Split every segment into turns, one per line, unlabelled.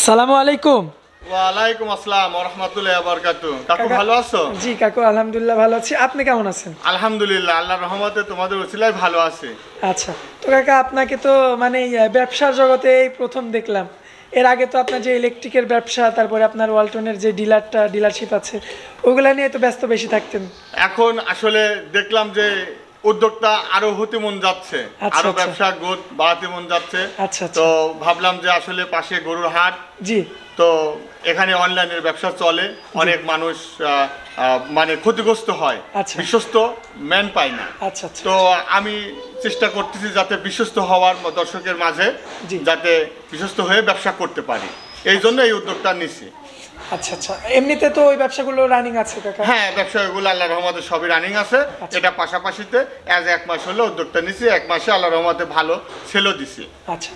আসসালামু আলাইকুম।
ওয়ালাইকুম আসসালাম ওয়া রাহমাতুল্লাহি ওয়া বারাকাতুহু। কাকু ভালো আছো?
জি কাকু, আলহামদুলিল্লাহ ভালো আছি। আপনি কেমন আছেন?
আলহামদুলিল্লাহ, আল্লাহর রহমতে তোমাদের উসিলায় ভালো আছি।
আচ্ছা, তো কাকা আপনাকে তো মানে ব্যবসার জগতে এই প্রথম দেখলাম। এর আগে তো আপনার যে ইলেকট্রিকের ব্যবসা, তারপরে আপনার ওয়ালটনের যে ডিলারশিপ আছে, ওগুলা নিয়ে তো ব্যস্ত বেশি থাকতেন।
এখন আসলে দেখলাম যে উদ্যোক্তা আরো হতে মন যাচ্ছে,
আচ্ছা,
আরো
আচ্ছা।
ব্যবসা গ্রোথ বাড়াতে মন যাচ্ছে।
আচ্ছা, আচ্ছা।
তো ভাবলাম যে আসলে পাশে গরুর হাট,
জি।
তো এখানে অনলাইনের ব্যবসা চলে, অনেক মানুষ মানে ক্ষতিগ্রস্ত হয়,
আচ্ছা।
বিশ্বস্ত ম্যান পায় না।
আচ্ছা, আচ্ছা।
তো আমি চেষ্টা করতেছি যাতে বিশ্বস্ত হওয়ার দর্শকের মাঝে
জি।
যাতে বিশ্বস্ত হয়ে ব্যবসা করতে পারি, এই জন্য এই উদ্যোগটা নিছি।
আচ্ছা, আচ্ছা। এমনিতে তো ওই ব্যবসাগুলো রানিং আছে কাকা?
হ্যাঁ, ব্যবসাগুলো আল্লাহর রহমতে সবই রানিং আছে।
আচ্ছা।
এটা পাশাপাশিতে এক মাস হলো উদ্যোগটা নিছি, এক মাসে আল্লাহর রহমতে ভালো সেলও দিছি।
আচ্ছা,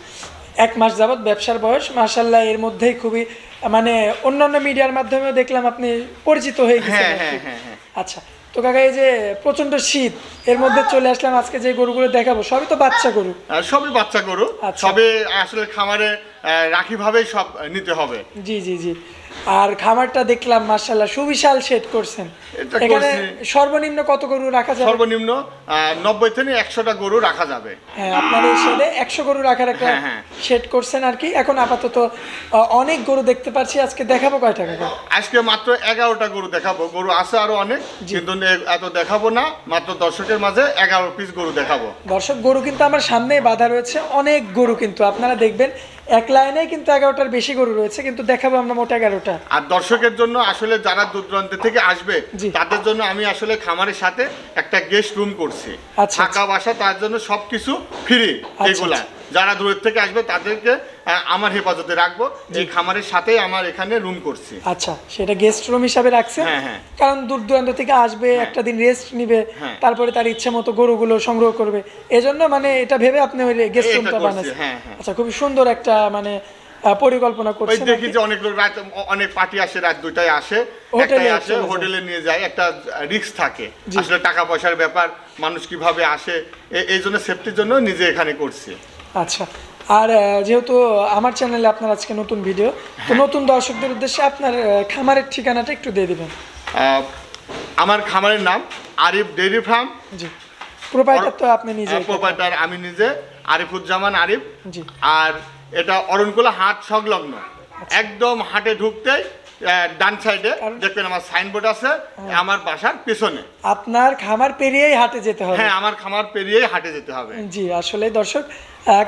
এক মাস যাবত ব্যবসার বয়স, মাশাআল্লাহ। এর মধ্যেই খুবই মানে অন্যান্য মিডিয়ার মাধ্যমেও দেখলাম আপনি পরিচিত হয়ে গেছেন।
হ্যাঁ, হ্যাঁ, হ্যাঁ, হ্যাঁ।
আচ্ছা, তো কাকা এই যে প্রচন্ড শীত, এর মধ্যে চলে আসলাম, আজকে যে গরুগুলো দেখাবো সবই তো বাচ্চা গরু।
সবই বাচ্চা গরু,
আচ্ছা।
সবে আসলে খামারে রাখি ভাবেই সব নিতে হবে।
জি জি জি। আর খামারটা দেখলাম মাশাআল্লাহ সুবিশাল শেড করছেন।
এটা
এখানে
করছি।
সর্বনিম্ন কত গরু রাখা যাবে?
সর্বনিম্ন 90 থেকে 100টা গরু রাখা যাবে।
হ্যাঁ, আপনার এই শেডে 100 গরু রাখার একটা
হ্যাঁ, হ্যাঁ।
শেড করছেন আর কি। এখন আপাতত অনেক গরু দেখতে পাচ্ছি। আজকে দেখাবো কয়টা কাকা?
আজকে মাত্র 11টা গরু দেখাবো। গরু আছে আরো অনেক,
জি।
কিন্তু এত দেখাবো না, মাত্র দর্শকের মাঝে 11 পিস গরু দেখাবো।
দর্শক, গরু কিন্তু আমার সামনেই বাঁধা রয়েছে, অনেক গরু, কিন্তু আপনারা দেখবেন এক লাইনে কিন্তু 11টার বেশি গরু রয়েছে, কিন্তু দেখাবো আমরা মোট 11টা।
আর দর্শকের জন্য আসলে যারা দূর দূরান্ত থেকে আসবে
জি।
তাদের জন্য আমি আসলে খামারের সাথে একটা গেস্ট রুম করছি।
আচ্ছা,
থাকা বাসা তার জন্য সবকিছু ফ্রি। এগুলা যারা দূরের থেকে আসবে তাদেরকে আমার হেফাজতে রাখবো। এই খামারের সাথেই আমার এখানে রুম করছি।
আচ্ছা, সেটা গেস্ট রুম হিসাবে রাখছেন?
হ্যাঁ, হ্যাঁ।
কারণ দূর দূরান্ত থেকে আসবে, একটা দিন রেস্ট নিবে,
হ্যাঁ।
তারপরে তার ইচ্ছে মতো গরুগুলো সংগ্রহ করবে, এজন্য মানে এটা ভেবে আপনি ওই গেস্ট
এটা
রুমটা
করছি,
বানাচ্ছেন।
হ্যাঁ, হ্যাঁ।
আচ্ছা, খুবই সুন্দর একটা মানে পরিকল্পনা
ওই
করছেন।
দেখি যে অনেক লোক রাত, অনেক পার্টি আসে রাত 2টায় আসে,
হোটেলে
একটাই আসে,
চলে যায়।
হোটেলে নিয়ে যায়, একটা রিস্ক থাকে।
জি।
আসলে টাকা পয়সার ব্যাপার, মানুষ কিভাবে আসে, এই জন্য সেফটির জন্য নিজে এখানে করছি।
আচ্ছা, আর যেহেতু আমার চ্যানেলে আপনার আজকে নতুন ভিডিও, তো নতুন দর্শকদের উদ্দেশ্যে আপনার খামারের ঠিকানাটা একটু দিয়ে দিবেন।
আমার খামারের নাম আরিফ ডেইরি ফার্ম।
জি। প্রোপাইটার তো আপনি নিজে?
প্রোপাইটার আমি নিজে, আরিফুজ্জামান আরিফ।
জি।
আর এটা অরণকুলা হাট সংলগ্ন, একদম হাটে ঢুকতেই ডান সাইডে দেখবেন আমার সাইনবোর্ড আছে, আমার বাসার পেছনে।
আপনার খামার পেরিয়েই হাটে যেতে হবে?
হ্যাঁ, আমার খামার পেরিয়েই হাটে যেতে হবে।
জি, আসলে দর্শক,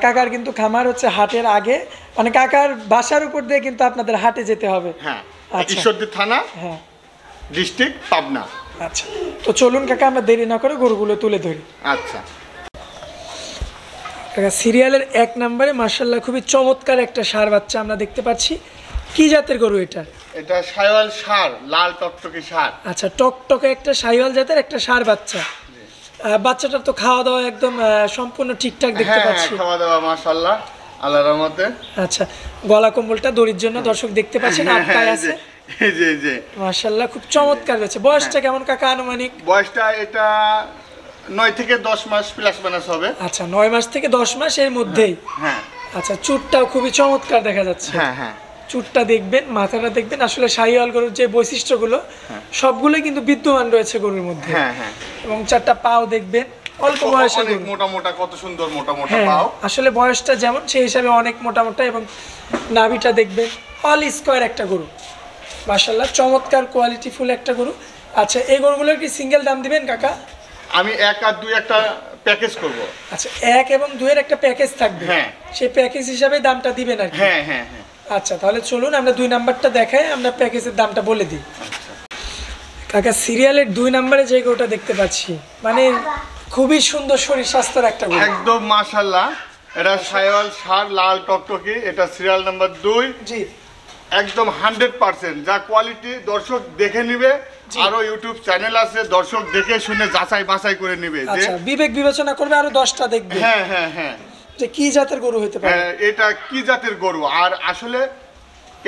কাকার কিন্তু খামার হচ্ছে হাটের আগে, মানে কাকার বাসার উপর দিয়ে কিন্তু আপনাদের হাটে যেতে হবে।
হ্যাঁ,
আচ্ছা।
ঈশ্বরদী থানা,
হ্যাঁ।
ডিস্ট্রিক্ট পাবনা।
আচ্ছা, তো চলুন কাকা আমরা দেরি না করে গরুগুলো তুলে ধরি।
আচ্ছা।
কাকা, সিরিয়ালের 1 নম্বরে মাশাআল্লাহ খুবই চমৎকার একটা ষাঁড় বাচ্চা আমরা দেখতে পাচ্ছি। কি জাতের গরু এটা?
এটা শাইওয়াল ষাঁড়, লাল টকটকে ষাঁড়।
আচ্ছা, টকটকে একটা শাহিওয়াল জাতের একটা ষাঁড় বাচ্চা। বাচ্চাটার তো খাওয়া দাওয়া একদম সম্পূর্ণ ঠিকঠাক দেখতে
হ্যাঁ,
পাচ্ছি।
খাওয়া দাওয়া মাশাআল্লাহ আল্লাহর রহমতে।
আচ্ছা, গলা কম্বলটা দড়ির জন্য দর্শক দেখতে পাচ্ছেন, আটকায় আছে।
জি।
মাশাআল্লাহ খুব চমৎকার হয়েছে। বয়সটা কেমন কাকা আনুমানিক?
বয়সটা এটা 9 থেকে 10 মাস প্লাস মাইনাস হবে।
আচ্ছা, 9 মাস থেকে 10 মাস এর মধ্যেই।
হ্যাঁ,
আচ্ছা, চুটটাও খুবই চমৎকার দেখা যাচ্ছে।
হ্যাঁ।
চুটটা দেখবেন, মাথাটা দেখবেন, আসলে শাহিওয়াল গরুর যে বৈশিষ্ট্যগুলো সবগুলোই কিন্তু বিদ্যমান রয়েছে গরুর মধ্যে।
হ্যাঁ।
এবং 4টা পাও দেখবেন, অল্প বয়সে
অনেক মোটা কত সুন্দর মোটা
হ্যাঁ,
পাও।
আসলে বয়সটা যেমন সেই হিসাবে অনেক মোটা, এবং নাভিটা দেখবেন অল স্কোয়ার একটা গরু। মাশাআল্লাহ চমৎকার কোয়ালিটিফুল একটা গরু। আচ্ছা, এই গরুগুলোর কি সিঙ্গেল দাম দিবেন কাকা?
আমি 1 আর 2 একটা প্যাকেজ করব।
আচ্ছা, 1 এবং 2 এর একটা প্যাকেজ থাকবে।
হ্যাঁ।
সেই প্যাকেজ হিসাবে দামটা দিবেন আর কি?
হ্যাঁ।
আচ্ছা, তাহলে চলুন আমরা 2 নাম্বারটা দেখাই, আমরা প্যাকেজের দামটা বলে দিই। কাকা, সিরিয়ালের 2 নম্বরে যে গরুটা দেখতে পাচ্ছি, মানে খুবই সুন্দর শরীর স্বাস্থ্যের একটা গরু।
একদম মাশাআল্লাহ। এটা শাইওয়াল ষাঁড়, লাল টকটকে, এটা সিরিয়াল নাম্বার 2।
জি।
একদম 100% যা কোয়ালিটি দর্শক দেখে নিবে। আরো ইউটিউব চ্যানেল আছে, দর্শক দেখে শুনে যাচাই বাছাই করে নিবে যে
আচ্ছা, বিবেক বিবেচনা করবে, আরো 10টা দেখবে।
হ্যাঁ।
যে কি জাতের গরু হতে পারে।
এটা কি জাতের গরু। আর আসলে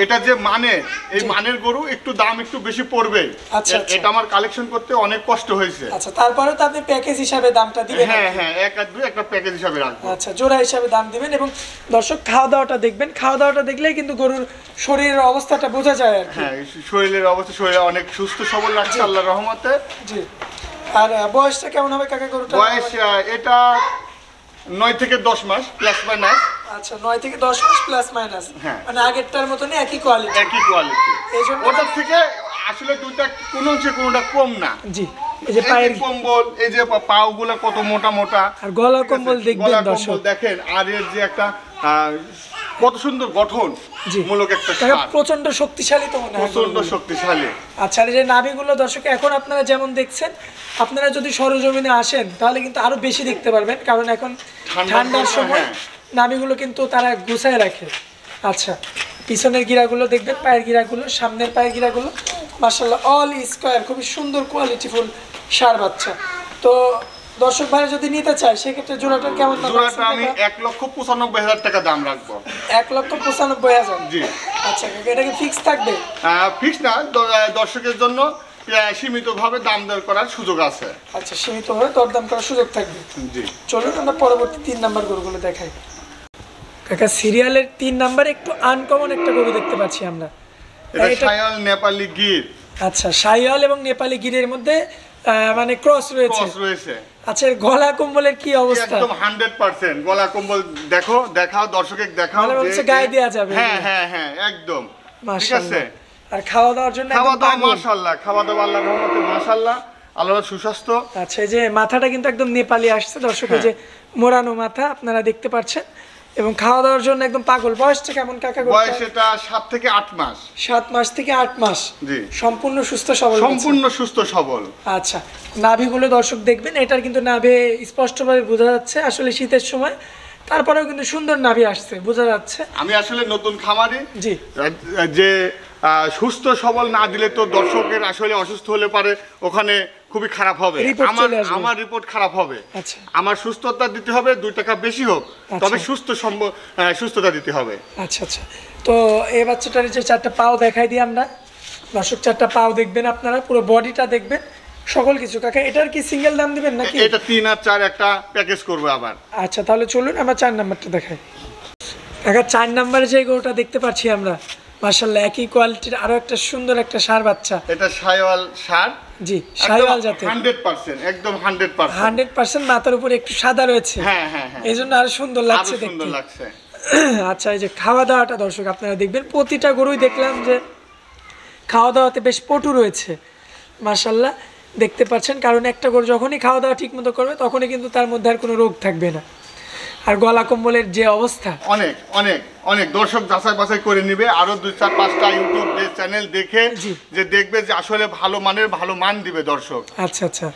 এটা যে মানে এই মানের গরু একটু দাম একটু বেশি পড়বে।
আচ্ছা, আচ্ছা।
এটা আমার কালেকশন করতে অনেক কষ্ট হয়েছে।
আচ্ছা, তারপরেও তো আপনি প্যাকেজ হিসাবে দামটা দিবেন।
হ্যাঁ হ্যাঁ, এক আর দুই একটা প্যাকেজ হিসাবে রাখবো।
আচ্ছা, জোড়া হিসাবে দাম দিবেন। এবং দর্শক খাওয়া দাওয়াটা দেখবেন, খাওয়া দাওয়াটা দেখলেই কিন্তু গরুর শরীরের অবস্থাটা বোঝা যায় আর কি।
হ্যাঁ, শরীরের অবস্থা শরীরে অনেক সুস্থ সবল লাগছে আল্লাহর রহমতে।
জি। আর বয়সটা কেমন হবে কাকা গরুটা?
বয়স এটা 9 থেকে 10 মাস প্লাস মাইনাস।
আচ্ছা, 9 থেকে 10 মাস প্লাস মাইনাস।
হ্যাঁ।
মানে আগেরটার মতনই একই কোয়ালিটি।
একই কোয়ালিটি।
এইজন্য
ওটার থেকে আসলে দুইটা কোনো অংশে কোনোটা কম না।
জি। এই যে পায়ের
কম্বল, এই যে পাগুলা কত মোটা মোটা,
আর গলা কম্বল দেখবেন
গলা
দর্শক।
কম্বল দেখেন, আর এর যে একটা কত সুন্দর গঠন
জি।
মূলক একটা
কাকা
সার,
প্রচন্ড শক্তিশালী তো মনে হয়
প্রচন্ড
গরুগুলো।
শক্তিশালী।
আচ্ছা, আর এই যে নাভিগুলো দর্শক এখন আপনারা যেমন দেখছেন, আপনারা যদি সরজমিনে আসেন তাহলে কিন্তু আরো বেশি দেখতে পারবেন, কারণ এখন ঠান্ডার সময়
হ্যাঁ।
নাভিগুলো কিন্তু তারা গুছায় রাখে। আচ্ছা, পিছনের গিরাগুলো দেখবেন, পায়ের গিরাগুলো, সামনের পায়ের গিরাগুলো মাশাআল্লাহ অল স্কয়ার, খুবই সুন্দর কোয়ালিটিফুল ষাঁড় বাচ্চা। তো দর্শক ভাইরা যদি নিতে চায় সেক্ষেত্রে জোড়াটার কেমন দাম?
জোড়াটা আমি 1,95,000 টাকা দাম রাখবো।
1,95,000।
জি।
আচ্ছা কাকা, এটা কি ফিক্স থাকবে?
ফিক্স না, দর্শকের জন্য সীমিতভাবে দাম দর করার সুযোগ আছে।
আচ্ছা, সীমিতভাবে দরদাম করার সুযোগ থাকবে।
জি।
চলুন আমরা পরবর্তী 3 নাম্বার গরুগুলো দেখাই। কাকা সিরিয়ালের 3 নাম্বারে একটু আনকমন একটা গরু দেখতে পাচ্ছি আমরা।
এটা
এটা
শায়াল নেপালি গির।
আচ্ছা, শাহিওয়াল এবং নেপালি গিরের মধ্যে মানে ক্রস রয়েছে।
ক্রস রয়েছে।
আচ্ছা, এর গলা কম্বলের কি অবস্থা?
একদম 100% গলা কম্বল। দেখাও দর্শকের দেখাও
মানে বলছে গায়ে দেয়া যাবে।
হ্যাঁ হ্যাঁ হ্যাঁ, একদম ঠিক আছে।
মাশাআল্লাহ। আর খাওয়া দাওয়ার জন্য
খাওয়া
একদম
দাওয়া
পাগল।
মাশাআল্লাহ, খাওয়া দাওয়া আল্লাহর রহমতে মাশাআল্লাহ, আল্লাহর সুস্বাস্থ্য।
আচ্ছা, এই যে মাথাটা কিন্তু একদম নেপালি আসছে দর্শক, এই যে মোড়ানো মাথা আপনারা দেখতে পাচ্ছেন, এবং খাওয়া দাওয়ার জন্য একদম পাগল। বয়সটা কেমন কাকা?
বয়স এটা 7 থেকে 8 মাস।
7 মাস থেকে 8 মাস।
জি।
সম্পূর্ণ সুস্থ সবল।
সম্পূর্ণ সুস্থ সবল।
আচ্ছা, নাভিগুলো দর্শক দেখবেন, এটার কিন্তু নাভি স্পষ্টভাবে বোঝা যাচ্ছে, আসলে শীতের সময় তারপরেও কিন্তু সুন্দর নাভি আসছে, বোঝা যাচ্ছে।
আমি আসলে নতুন খামারি।
জি।
যে সুস্থ সবল না দিলে তো দর্শকের আসলে অসুস্থ হলে পারে ওখানে খুবই খারাপ হবে।
রিপোর্ট চলে আসবে।
আমার রিপোর্ট খারাপ হবে।
আচ্ছা।
আমার সুস্থতা দিতে হবে, 2 টাকা বেশি হোক, তবে সুস্থতা দিতে হবে।
আচ্ছা আচ্ছা, তো এই বাচ্চাটার যে 4টা পাও দেখাই দিই আমরা দর্শক। 4টা পাও দেখবেন আপনারা, পুরো বডিটা দেখবেন, সকল কিছু। কাকা এটার কি সিঙ্গেল দাম দিবেন নাকি?
এটা 3 আর 4 একটা প্যাকেজ করবে আবার।
আচ্ছা, তাহলে চলুন আমরা 4 নাম্বারটা দেখাই। কাকা 4 নাম্বারে যে গরুটা দেখতে পাচ্ছি আমরা, মাশাআল্লাহ একই কোয়ালিটির আরো একটা সুন্দর একটা ষাঁড় বাচ্চা।
এটা শায়াল ষাঁড়।
জি, শাহিওয়াল জাতের।
100%, একদম 100%।
100% মাথার উপরে একটু সাদা রয়েছে।
হ্যাঁ হ্যাঁ হ্যাঁ,
এই জন্য আরো সুন্দর লাগছে
আরো সুন্দর
দেখতে।
লাগছে।
আচ্ছা, এই যে খাওয়া দাওয়াটা দর্শক আপনারা দেখবেন, প্রতিটা গরুই দেখলাম যে খাওয়া দাওয়াতে বেশ পটু রয়েছে মাশাআল্লাহ, দেখতে পাচ্ছেন। কারণ একটা গরু যখনই খাওয়া দাওয়া ঠিক মতো করবে তখনই কিন্তু তার মধ্যে আর কোনো রোগ থাকবে না। আর গলা কম্বলের যে অবস্থা,
অনেক অনেক অনেক দর্শক যাচাই বাছাই করে নিবে, আরো 2-4-5টা ইউটিউব চ্যানেল দেখে
জি।
যে দেখবে যে আসলে ভালো মানের ভালো মান দিবে দর্শক।
আচ্ছা আচ্ছা,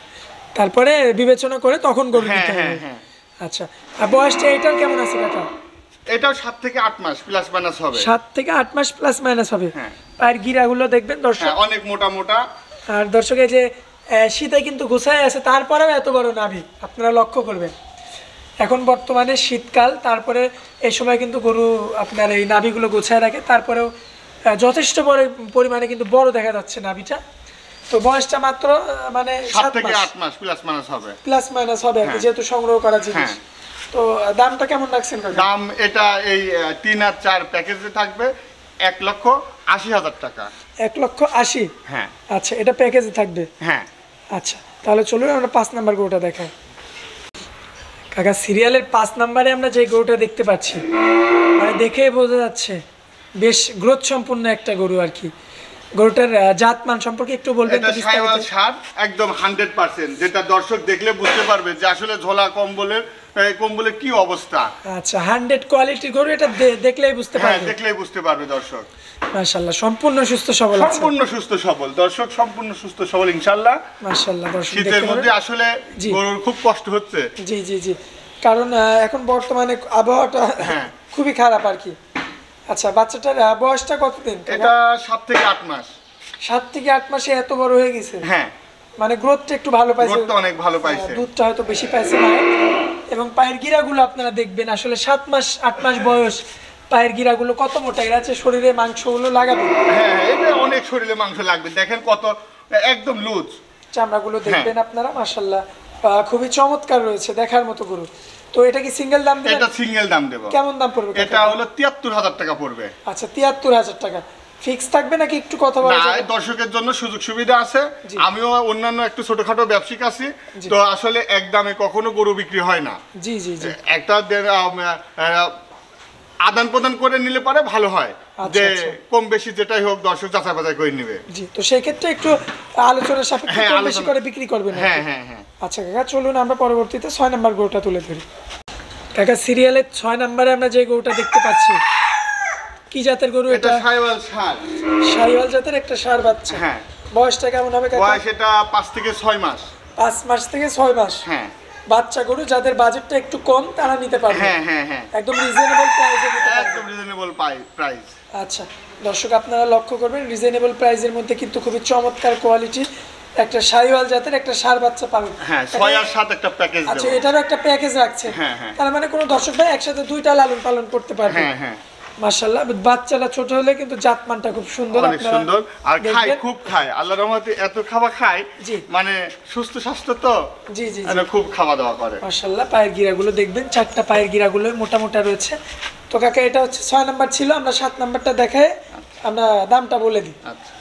তারপরে বিবেচনা করে তখন গরু
হ্যাঁ
দিতে
হ্যাঁ
হবে।
হ্যাঁ।
আচ্ছা, আর বয়সটা এটার কেমন আছে কাকা?
এটাও 7 থেকে 8 মাস প্লাস মাইনাস হবে।
7 থেকে 8 মাস প্লাস মাইনাস হবে।
হ্যাঁ।
পায়ের গিরাগুলো দেখবেন দর্শক।
হ্যাঁ, অনেক মোটা মোটা।
আর দর্শক এই যে শীতে কিন্তু গোছায় আছে, তারপরেও এত বড় নাভি আপনারা লক্ষ্য করবেন। এখন বর্তমানে শীতকাল, তারপরে এই সময় কিন্তু গরু আপনার এই নাভিগুলো গোছায় রাখে, তারপরেও যথেষ্ট বড় পরিমাণে কিন্তু বড় দেখা যাচ্ছে নাভিটা। তো বয়সটা মাত্র মানে
7
7
থেকে
মাস
8 মাস প্লাস মাইনাস হবে।
প্লাস মাইনাস হবে আর কি,
হ্যাঁ।
যেহেতু সংগ্রহ করা জিনিস।
হ্যাঁ।
তো দামটা কেমন রাখছেন কাকা?
দাম এটা এই 3 আর 4 প্যাকেজে থাকবে 1,80,000 টাকা।
1,80,000।
হ্যাঁ
আচ্ছা, এটা প্যাকেজে থাকবে।
হ্যাঁ।
আচ্ছা, তাহলে চলুন আমরা 5 নাম্বার গরুটা দেখাই। কাকা সিরিয়ালের 5 নাম্বারে আমরা যে গরুটা দেখতে পাচ্ছি, মানে দেখেই বোঝা যাচ্ছে বেশ গ্রোথ সম্পূর্ণ একটা গরু আর কি। গরুটার জাতমান সম্পর্কে একটু বলবেন
এটা
তো বিস্তারিত?
শায়াল ষাঁড়, একদম 100%, যেটা দর্শক দেখলে বুঝতে পারবে যে আসলে ঝোলা কম্বলের কি অবস্থা।
আচ্ছা, 100 কোয়ালিটির গরু, এটা দেখলেই বুঝতে
হ্যাঁ,
পারবে।
দেখলেই বুঝতে পারবে দর্শক।
মাশাআল্লাহ, সম্পূর্ণ সুস্থ সবল আছে।
সম্পূর্ণ সুস্থ সবল দর্শক, সম্পূর্ণ সুস্থ সবল ইনশাআল্লাহ।
মাশাআল্লাহ দর্শক
শীতের
দেখতে
মধ্যে
পারেন।
আসলে
জি।
গরুর খুব কষ্ট হচ্ছে।
জি জি জি, কারণ এখন বর্তমানে আবহাওয়াটা
হ্যাঁ।
খুবই খারাপ আর কি। আচ্ছা, বাচ্চাটার বয়সটা কতদিন?
এটা 7 থেকে 8 মাস।
7 থেকে 8 মাসে এত বড় হয়ে গেছে।
হ্যাঁ,
মানে গ্রোথটা একটু ভালো পাইছে।
গ্রোথটা অনেক ভালো পাইছে।
দুধটা হয়তো বেশি পাইছে মায়ের। এবং পায়ের গিরাগুলো আপনারা দেখবেন, আসলে 7 মাস 8 মাস বয়স, পায়ের গিরাগুলো কত মোটা, এরা হচ্ছে শরীরে মাংসগুলো লাগাবে।
হ্যাঁ এটা অনেক শরীরে মাংস লাগবে, দেখেন কত একদম লুজ।
চামড়াগুলো দেখবেন আপনারা, মাশাআল্লাহ খুবই চমৎকার রয়েছে, দেখার মতো গরু। তো এটা কি সিঙ্গেল দাম দিবেন?
এটা সিঙ্গেল দাম দেব।
কেমন দাম পড়বে?
এটা হলো ৭৩,০০০ টাকা পড়বে।
আচ্ছা ৭৩,০০০ টাকা ফিক্স থাকবে নাকি একটু কথা বলা
না,
যাবে?
দর্শকের জন্য সুযোগ সুবিধা আছে। আমিও অন্যান্য একটু ছোটখাটো ব্যবসায়িক আছি, তো আসলে এক দামে কখনো গরু বিক্রি হয় না।
জি জি জি।
একটা আদান প্রদান করে নিলে পারে ভালো হয়, যে কম বেশি যেটাই হোক দর্শক যাচাই বাছাই করে নেবে।
জি, তো সেই ক্ষেত্রে একটু আলোচনার সাপেক্ষে কম বেশি করে বিক্রি করবেন।
হ্যাঁ হ্যাঁ হ্যাঁ।
আচ্ছা কাকা, চলুন আমরা পরবর্তীতে ৬ নাম্বার গরুটা তুলে ধরি। কাকা সিরিয়ালের ৬ নম্বরে আমরা যে গরুটা দেখতে পাচ্ছি, কি জাতের গরু এটা?
শাহিওয়াল ষাঁড়।
শাহিওয়াল জাতের একটা ষাঁড় বাচ্চা।
হ্যাঁ।
বয়সটা কেমন হবে কাকা?
বয়স এটা ৫ থেকে ৬ মাস।
৫ মাস থেকে ৬ মাস।
হ্যাঁ।
বাচ্চা গরু, যাদের বাজেটটা একটু কম তারা নিতে পারবে।
হ্যাঁ হ্যাঁ হ্যাঁ।
একদম রিজনেবল প্রাইসে নিতে পারবে।
একদম রিজনেবল প্রাইস।
আচ্ছা দর্শক আপনারা লক্ষ্য করবেন, রিজনেবল প্রাইসের মধ্যে কিন্তু খুবই চমৎকার কোয়ালিটির একটা শাহিওয়াল জাতের একটা ষাঁড় বাচ্চা পাবেন।
হ্যাঁ ৬ আর ৭ একটা প্যাকেজ দেব।
আচ্ছা এটারও একটা প্যাকেজ রাখছে।
হ্যাঁ হ্যাঁ।
তার মানে কোনো দর্শক ভাই একসাথে দুইটা লালন পালন করতে পারবে।
হ্যাঁ হ্যাঁ।
মাশাআল্লাহ, বাচ্চাটা ছোট হলে কিন্তু জাতমানটা খুব সুন্দর।
অনেক সুন্দর আর খায়, খুব খায়, আল্লাহর রহমতে এত খাবার খায়, মানে সুস্থ স্বাস্থ্য তো।
জি জি,
খুব খাওয়া দাওয়া করে
মাশাআল্লাহ। পায়ের গিরাগুলো দেখবেন, 4টা পায়ের গিরাগুলো মোটা মোটা রয়েছে। তো কাকা এটা হচ্ছে 6 নাম্বার ছিল, আমরা 7 নাম্বারটা দেখায় আমরা দামটা বলে দিই।
আচ্ছা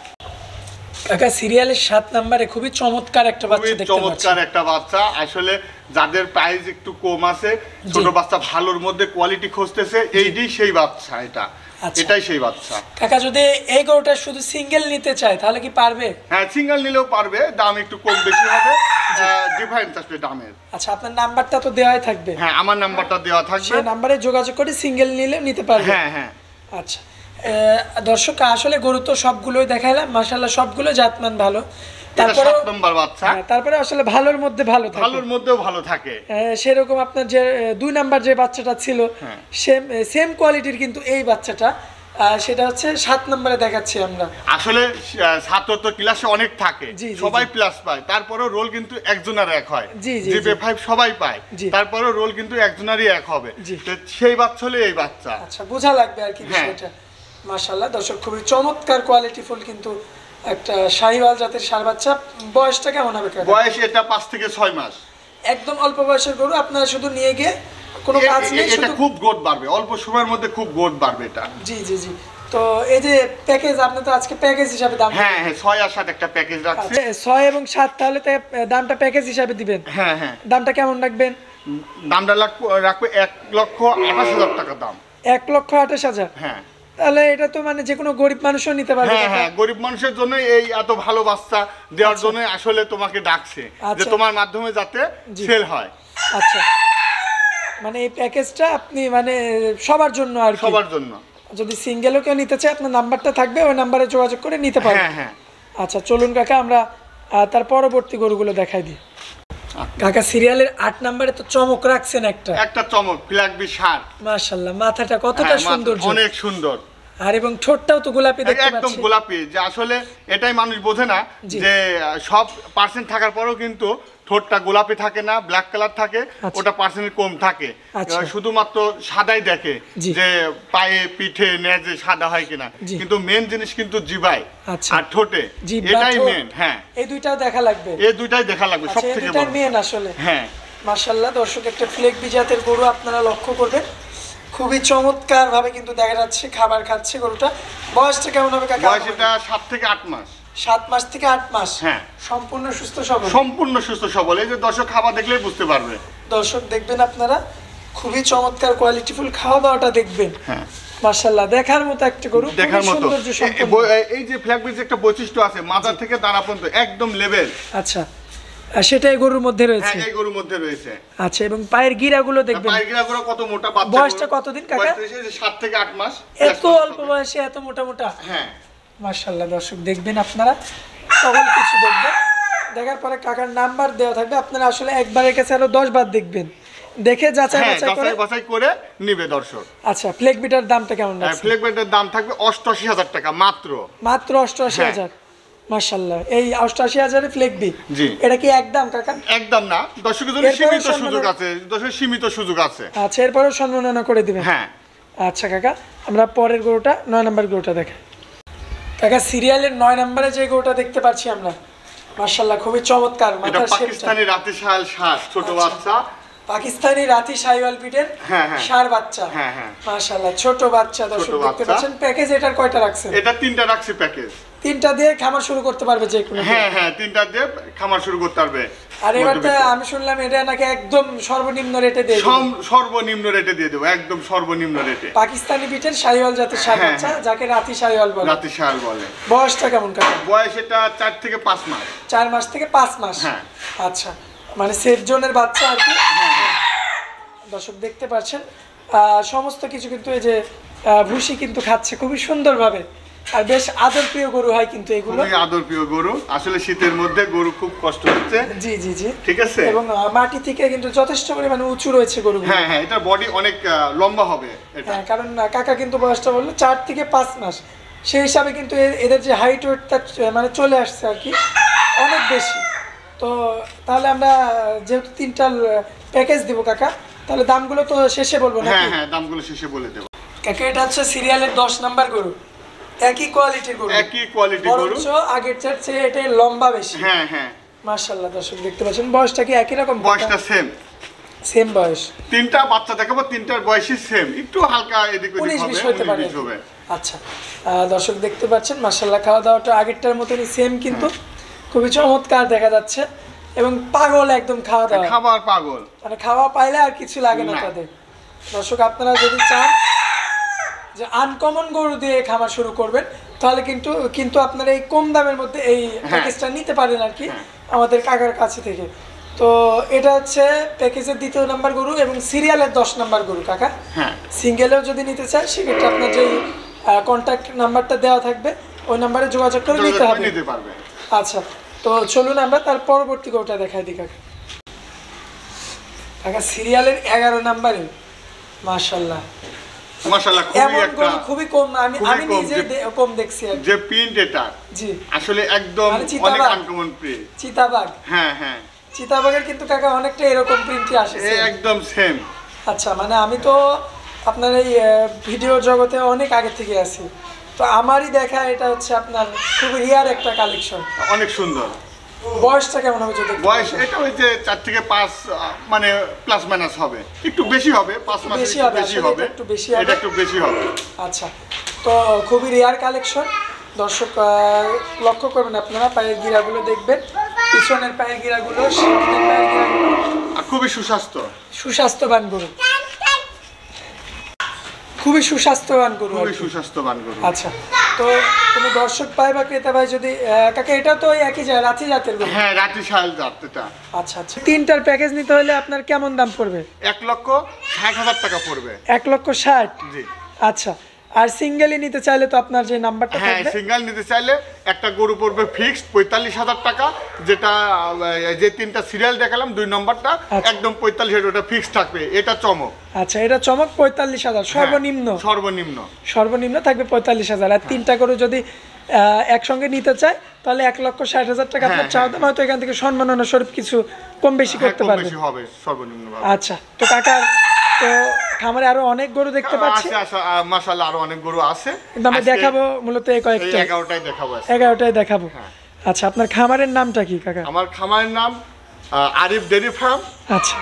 কাকা সিরিয়ালের 7 নম্বরে খুবই চমৎকার একটা বাচ্চা দেখতে পাচ্ছি।
চমৎকার একটা বাচ্চা, আসলে যাদের প্রাইস একটু কম আছে, ছোট বাচ্চা ভালোর মধ্যে কোয়ালিটি খুঁজতেছে, এইটাই সেই বাচ্চা। এটাই সেই বাচ্চা।
কাকা যদি এই গরুটা শুধু সিঙ্গেল নিতে চায় তাহলে কি পারবে?
হ্যাঁ সিঙ্গেল নিলেও পারবে, দাম একটু কম বেশি হবে, ডিফারেন্স আসবে দামের।
আচ্ছা আপনার নাম্বারটা তো দেওয়াই থাকবে।
হ্যাঁ আমার নাম্বারটা দেওয়া থাকবে,
সেই নাম্বারে যোগাযোগ করে সিঙ্গেল নিলে নিতে পারবে।
হ্যাঁ হ্যাঁ।
আচ্ছা দর্শক আসলে গরু তো সবগুলোই দেখাইলাম, মাশাআল্লাহ সবগুলো জাতমান ভালো।
তারপরে 7 নম্বর বাচ্চা,
তারপরে আসলে ভালোর মধ্যে ভালো থাকে,
ভালোর মধ্যেও ভালো থাকে।
সেরকম আপনার যে 2 নাম্বার যে বাচ্চাটা ছিল সেম কোয়ালিটির, কিন্তু এই বাচ্চাটা সেটা হচ্ছে 7 নম্বরে দেখাচ্ছি আমরা।
আসলে ছাত্র তো ক্লাসে অনেক থাকে, সবাই প্লাস পায়, তারপরেও রোল কিন্তু একজনের এক হয়। জিপে5 সবাই পায়, তারপরেও রোল কিন্তু একজনেরই এক হবে। সেই বাচ্চা হলে এই বাচ্চা।
আচ্ছা বোঝা লাগবে আর কি বিষয়টা। মাশাআল্লাহ দর্শক খুবই চমৎকার কোয়ালিটিফুল কিন্তু একটা শাহিওয়াল জাতের ষাঁড় বাচ্চা। বয়সটা কেমন হবে কাকা?
বয়স এটা 5 থেকে 6 মাস।
একদম অল্প বয়সের গরু, আপনারা শুধু নিয়ে গিয়ে কোনো কাজ নেই,
এটা খুব গ্রোথ বাড়বে, অল্প সময়ের মধ্যে খুব গ্রোথ বাড়বে এটা।
জি জি জি। তো এই যে প্যাকেজ, আপনি তো আজকে প্যাকেজ হিসাবে দাম।
হ্যাঁ হ্যাঁ 6 আর 7 একটা প্যাকেজ রাখছি।
6 এবং 7 তাহলে তো দামটা প্যাকেজ হিসাবে দিবেন।
হ্যাঁ হ্যাঁ।
দামটা কেমন রাখবেন?
দামটা রাখবে 1,28,000 টাকা দাম।
1,28,000।
হ্যাঁ।
তাহলে এটা তো মানে যে কোনো গরিব মানুষও নিতে পারবে।
হ্যাঁ হ্যাঁ, গরিব মানুষের জন্য এই এত ভালো বাচ্চা দেওয়ার জন্য আসলে তোমাকে ডাকছে, যে তোমার মাধ্যমে যাতে সেল হয়।
আচ্ছা মানে এই প্যাকেজটা আপনি মানে সবার জন্য আর কি?
সবার জন্য।
যদি সিঙ্গেলও কেউ নিতে চায় আপনার নাম্বারটা থাকবে, ওই নাম্বারে যোগাযোগ করে নিতে পারবে।
হ্যাঁ হ্যাঁ।
আচ্ছা চলুন কাকা আমরা তার পরবর্তী গরুগুলো দেখাই দিই। কাকা সিরিয়ালের 8 নম্বরে তো চমক রাখছেন একটা
চমক, ফ্ল্যাগবি ষাঁড়।
মাশাআল্লাহ, মাথাটা কতটা সুন্দর,
অনেক সুন্দর।
আর এবং ঠোঁটটাও তো গোলাপি দেখতে পাচ্ছি,
একদম গোলাপি। যে আসলে এটাই মানুষ বোঝে না, যে সব পার্সেন্ট থাকার পরেও কিন্তু ঠোঁটটা গোলাপি থাকে না, ব্ল্যাক কালার থাকে, ওটা পার্সেন্ট কম থাকে। শুধুমাত্র সাদাই দেখে, যে পায়ে পিঠে নেজে সাদা হয় কিনা, কিন্তু মেন জিনিস কিন্তু জিভায় আর ঠোঁটে, এটাই মেন। হ্যাঁ
এই দুইটাও দেখা লাগবে,
এই দুইটাই দেখা লাগবে সবথেকে বড়
মেন আসলে।
হ্যাঁ
মাশাআল্লাহ দর্শক একটা ফ্লেগবি জাতের গরু আপনারা লক্ষ্য করবেন, খুবই চমৎকার ভাবে কিন্তু দেখা যাচ্ছে খাবার খাচ্ছে গরুটা। বয়সটা কেমন হবে কাকা?
বয়স এটা 7 থেকে 8 মাস।
7 মাস থেকে 8 মাস।
হ্যাঁ
সম্পূর্ণ সুস্থ সবল।
সম্পূর্ণ সুস্থ সবল। এই যে দর্শক খাবার দেখলেই বুঝতে পারবে।
দর্শক দেখবেন আপনারা, খুবই চমৎকার কোয়ালিটিফুল খাওয়া দাওয়াটা দেখবেন।
হ্যাঁ
মাশাআল্লাহ দেখার মতো একটা গরু,
দেখার মতো। এই যে ফ্ল্যাগবির যে একটা বৈশিষ্ট্য আছে, মাথা থেকে দাঁড়া পর্যন্ত একদম লেভেল।
আচ্ছা সেটাই গরুর মধ্যে রয়েছে।
হ্যাঁ এই গরুর মধ্যে রয়েছে।
আচ্ছা এবং পায়ের গিরাগুলো দেখবেন,
পায়ের গিরাগুলো কত মোটা। বাচ্চা
বয়সটা কতদিন কাকা?
7 থেকে 8 মাস।
এত অল্প বয়সে এত মোটা মোটা।
হ্যাঁ
মাশাআল্লাহ দর্শক দেখবেন আপনারা, সকল কিছু দেখবেন, দেখার পরে কাকার নাম্বার দেওয়া থাকবে, আপনারা আসলে একবারের কাছে আরো 10 বার দেখবেন, দেখে যাচাই বাছাই করে
নিবে দর্শক।
আচ্ছা ফ্লেগবিটার দামটা কেমন লাগছে?
ফ্লেগবিটার দাম থাকবে 88,000 টাকা মাত্র।
88,000। মাশাআল্লাহ, এই 88,000 এ ফ্লেগবি।
জি।
এটা কি একদম কাকা?
একদম না, দর্শকের জন্য সীমিত সুযোগ আছে, দর্শকের সীমিত সুযোগ আছে।
আচ্ছা এরপরেও সম্মাননা করে দিবেন।
হ্যাঁ
আচ্ছা কাকা, আমরা পরের গরুটা 9 নম্বর গরুটা দেখাই। কাকা সিরিয়ালের 9 নম্বরে যে গরুটা দেখতে পাচ্ছি আমরা, মাশাআল্লাহ খুবই চমৎকার,
এটা
মাথার শেপটা
পাকিস্তানি রাতে শাল ষাট ছোট বাচ্চা,
পাকিস্তানি রাতি শাইওয়াল পিটের ষাঁড় বাচ্চা। মাশাআল্লাহ ছোট বাচ্চা, দর্শক দেখতে পাচ্ছেন। প্যাকেজ এটার কয়টা রাখছেন?
এটা 3টা রাখছি প্যাকেজ।
3টা দিয়ে খামার শুরু করতে পারবে যে কোনো?
হ্যাঁ 3টা দিয়ে খামার শুরু করতে পারবে।
আর এবারটা আমি শুনলাম এটা নাকি একদম সর্বনিম্ন রেটে দিয়ে দেব।
সর্বনিম্ন রেটে দিয়ে দেব, একদম সর্বনিম্ন রেটে।
পাকিস্তানি পিটের শাইওয়াল জাতের ষাঁড় বাচ্চা, যাকে রাতি শাইওয়াল বলে।
রাতি শাইওয়াল বলে।
বয়সটা কেমন কাকা?
বয়স এটা 4 থেকে 5 মাস।
4 মাস থেকে 5 মাস।
হ্যাঁ
আচ্ছা, মানে সেফ জোনের বাচ্চা আর কি। দর্শক দেখতে পাচ্ছেন সমস্ত কিছু কিন্তু এই যে ভুসি কিন্তু খাচ্ছে খুবই সুন্দরভাবে, আর বেশ আদরপ্রিয় গরু হয় কিন্তু এগুলো।
খুবই আদরপ্রিয় গরু, আসলে শীতের মধ্যে গরু খুব কষ্ট হচ্ছে।
জি জি জি,
ঠিক আছে।
এবং মাটি থেকে কিন্তু যথেষ্ট পরিমাণে উঁচু রয়েছে গরু।
হ্যাঁ এটা বডি অনেক লম্বা হবে এটা।
হ্যাঁ, কারণ কাকা কিন্তু বয়সটা বললো 4 থেকে 5 মাস, সেই হিসাবে কিন্তু এদের যে হাইট ওয়েটটা মানে চলে আসছে আর কি অনেক বেশি। তো তাহলে আমরা যেহেতু 3টা প্যাকেজ দিব কাকা, তাহলে দামগুলো তো শেষে বলবো না?
হ্যাঁ দামগুলো শেষে বলে দেব
কাকা। এটা হচ্ছে সিরিয়ালের 10 নাম্বার গরু, একই কোয়ালিটির গরু,
একই কোয়ালিটির গরু,
বরঞ্চ আগের চেয়ে এটা লম্বা বেশি।
হ্যাঁ
মাশাআল্লাহ দর্শক দেখতে পাচ্ছেন। বয়সটা কি একই রকম?
বয়সটা
সেম বয়স।
3টা বাচ্চা দেখাবো, 3টার বয়সই সেম, একটু হালকা এদিক ওদিক
19-20 হতে পারে।
হবে।
আচ্ছা দর্শক দেখতে পাচ্ছেন মাশাআল্লাহ খাওয়া দাওয়াটা আগেরটার মতনই সেম, কিন্তু খুবই চমৎকার দেখা যাচ্ছে এবং পাগল একদম খাওয়া দাওয়া,
খাবার পাগল,
মানে খাওয়া পাইলে আর কিছু লাগে না তাদের। দর্শক আপনারা যদি চান যে আনকমন গরু দিয়ে খামার শুরু করবেন, তাহলে কিন্তু আপনারা এই কম দামের মধ্যে এই প্যাকেজটা নিতে পারেন আর কি আমাদের কাকার কাছে থেকে। তো এটা হচ্ছে প্যাকেজের 2 নাম্বার গরু এবং সিরিয়ালের 10 নাম্বার গরু কাকা। সিঙ্গেলেও যদি নিতে চান সেক্ষেত্রে আপনার যে কন্ট্যাক্ট নাম্বারটা দেওয়া থাকবে ওই নাম্বারে যোগাযোগ করে নিতে হবে। আচ্ছা, তো চলুন আমরা তার পরবর্তী গরুটা দেখাই দিই কাকা। কাকা সিরিয়ালের 11 নাম্বারে মাশাআল্লাহ খুবই কম, আমি নিজে কম দেখছি
যে প্রিন্ট এটা। জি, আসলে একদম অনেক আনকমন প্রিন্ট, চিতাবাগ। হ্যাঁ
চিতাবাগের কিন্তু কাকা অনেকটা এরকম প্রিন্টই আসে,
একদম সেম।
আচ্ছা, মানে আমি তো আপনার এই ভিডিও জগতে অনেক আগে থেকে আছি, তো আমারই দেখা এটা হচ্ছে আপনার খুব রিয়ার একটা কালেকশন,
অনেক সুন্দর।
বয়সটা কেমন হবে? যদি
বয়স এটা ওই যে 4 থেকে 5 মানে প্লাস মাইনাস হবে, একটু বেশি হবে, 5 মাস বেশি হবে, এটা একটু বেশি হবে।
আচ্ছা, তো খুবই রিয়ার কালেকশন। দর্শক লক্ষ্য করবেন, আপনারা পায়ের গিরাগুলো দেখবেন, পিছনের পায়ের গিরাগুলো, সামনের পায়ের গিরাগুলো
খুবই
সুস্বাস্থ্যবান গরু, খুবই সুস্বাস্থ্যবান গরু। আচ্ছা, তো কোনো দর্শক পায় বা ক্রেতা ভাই যদি কাকা, এটা তো একই রাতি জাতের গরু?
হ্যাঁ, রাতি শাইওয়াল জাত এটা।
আচ্ছা, 3টার প্যাকেজ নিতে হলে আপনার কেমন দাম পড়বে?
1,60,000 টাকা পড়বে।
1,60,000?
জি।
আচ্ছা, আর সিঙ্গেলই নিতে চাইলে তো আপনার যে নাম্বারটা থাকবে?
হ্যাঁ, সিঙ্গেল নিতে চাইলে একটা গরু পড়বে ফিক্সড 45,000 টাকা, যেটা যে 3টা সিরিয়াল দেখালাম 2 নম্বরটা একদম 45,000, ওটা ফিক্সড থাকবে। এটা চমক।
আচ্ছা, এটা চমক 45,000 সর্বনিম্ন থাকবে 45,000। আর 3টা গরু যদি একসঙ্গে নিতে চায় তাহলে 1,60,000 টাকা আপনার চাওয়া দাম, হয়তো এখান থেকে সম্মাননা স্বরূপ কিছু কম বেশি করতে পারবে। আচ্ছা, তো কাকা তো খামারে আরো অনেক গরু দেখতে পাচ্ছি।
মাশাআল্লাহ আরো অনেক গরু আছে,
কিন্তু আমরা দেখাবো মূলত এই কয়েকটা, 11টাই দেখাবো। আচ্ছা, আপনার খামারের নামটা কি কাকা?
আমার খামারের নাম আরিফ ডেইরি ফার্ম।
আচ্ছা,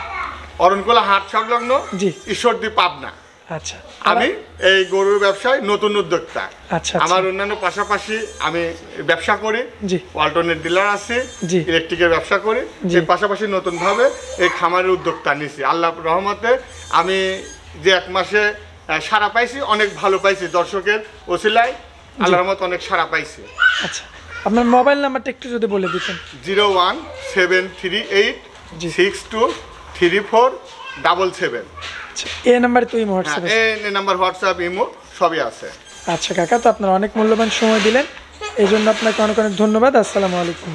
অরণকোলা হাট সংলগ্ন,
জি,
ঈশ্বরদী, পাবনা।
আচ্ছা,
আমি এই গরুর ব্যবসায় নতুন উদ্যোক্তা।
আচ্ছা,
আমার অন্যান্য পাশাপাশি আমি ব্যবসা করি, ওয়ালটনের ডিলার আছে, ইলেকট্রিকের ব্যবসা করি, এর পাশাপাশি নতুন ভাবে এই খামারের উদ্যোক্তা নিয়েছি। আল্লাহর রহমতে আমি যে 1 মাসে সাড়া পাইছি, অনেক ভালো পাইছি, দর্শকের ওসিলায় আল্লাহর রহমতে অনেক সাড়া পাইছি।
আচ্ছা, আপনার মোবাইল নাম্বারটা একটু যদি বলে দিতেন।
01738623477।
এই নাম্বারে তো ইমো হোয়াটসঅ্যাপ?
এই নাম্বার হোয়াটসঅ্যাপ ইমো সবই আছে।
আচ্ছা কাকা, তো আপনারা অনেক মূল্যবান সময় দিলেন, এই জন্য আপনাকে অনেক অনেক ধন্যবাদ। আসসালামু আলাইকুম।